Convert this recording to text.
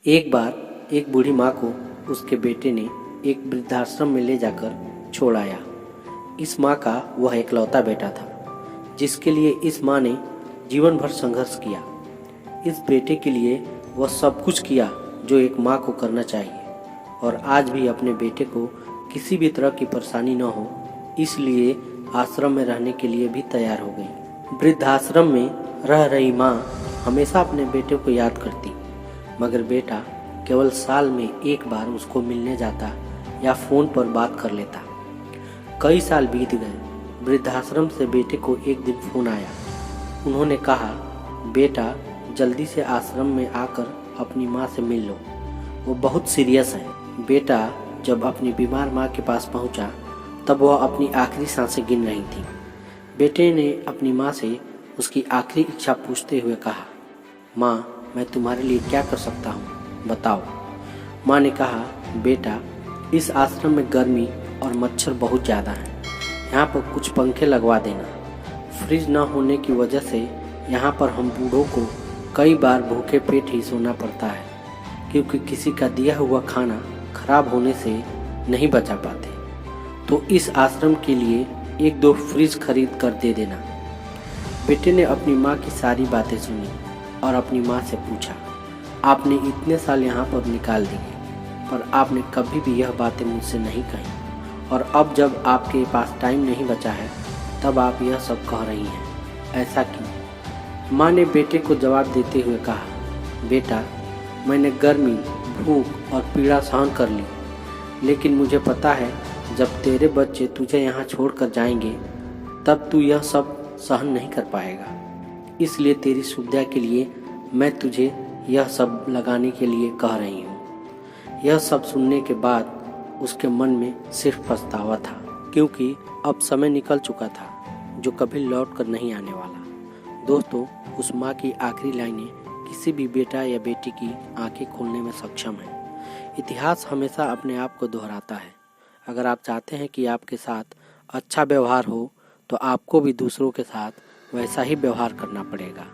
एक बार एक बूढ़ी माँ को उसके बेटे ने एक वृद्धाश्रम में ले जाकर छोड़ आया। इस माँ का वह इकलौता बेटा था जिसके लिए इस माँ ने जीवन भर संघर्ष किया। इस बेटे के लिए वह सब कुछ किया जो एक माँ को करना चाहिए, और आज भी अपने बेटे को किसी भी तरह की परेशानी न हो इसलिए आश्रम में रहने के लिए भी तैयार हो गई। वृद्धाश्रम में रह रही माँ हमेशा अपने बेटे को याद करती, मगर बेटा केवल साल में एक बार उसको मिलने जाता या फ़ोन पर बात कर लेता। कई साल बीत गए। वृद्धाश्रम से बेटे को एक दिन फ़ोन आया। उन्होंने कहा, बेटा जल्दी से आश्रम में आकर अपनी माँ से मिल लो, वो बहुत सीरियस है। बेटा जब अपनी बीमार माँ के पास पहुँचा तब वह अपनी आखिरी सांसें गिन रही थी। बेटे ने अपनी माँ से उसकी आखिरी इच्छा पूछते हुए कहा, माँ मैं तुम्हारे लिए क्या कर सकता हूँ, बताओ। माँ ने कहा, बेटा इस आश्रम में गर्मी और मच्छर बहुत ज़्यादा हैं, यहाँ पर कुछ पंखे लगवा देना। फ्रिज न होने की वजह से यहाँ पर हम बूढ़ों को कई बार भूखे पेट ही सोना पड़ता है, क्योंकि किसी का दिया हुआ खाना खराब होने से नहीं बचा पाते। तो इस आश्रम के लिए एक दो फ्रिज खरीद कर दे देना। बेटे ने अपनी माँ की सारी बातें सुनी और अपनी माँ से पूछा, आपने इतने साल यहाँ पर निकाल दिए पर आपने कभी भी यह बातें मुझसे नहीं कही, और अब जब आपके पास टाइम नहीं बचा है तब आप यह सब कह रही हैं, ऐसा क्यों? माँ ने बेटे को जवाब देते हुए कहा, बेटा मैंने गर्मी, भूख और पीड़ा सहन कर ली, लेकिन मुझे पता है जब तेरे बच्चे तुझे यहाँ छोड़कर जाएंगे तब तू यह सब सहन नहीं कर पाएगा। इसलिए तेरी सुविधा के लिए मैं तुझे यह सब लगाने के लिए कह रही हूँ। यह सब सुनने के बाद उसके मन में सिर्फ पछतावा था, क्योंकि अब समय निकल चुका था जो कभी लौट कर नहीं आने वाला। दोस्तों, उस माँ की आखिरी लाइनें किसी भी बेटा या बेटी की आंखें खोलने में सक्षम है। इतिहास हमेशा अपने आप को दोहराता है। अगर आप चाहते हैं कि आपके साथ अच्छा व्यवहार हो तो आपको भी दूसरों के साथ वैसा ही व्यवहार करना पड़ेगा।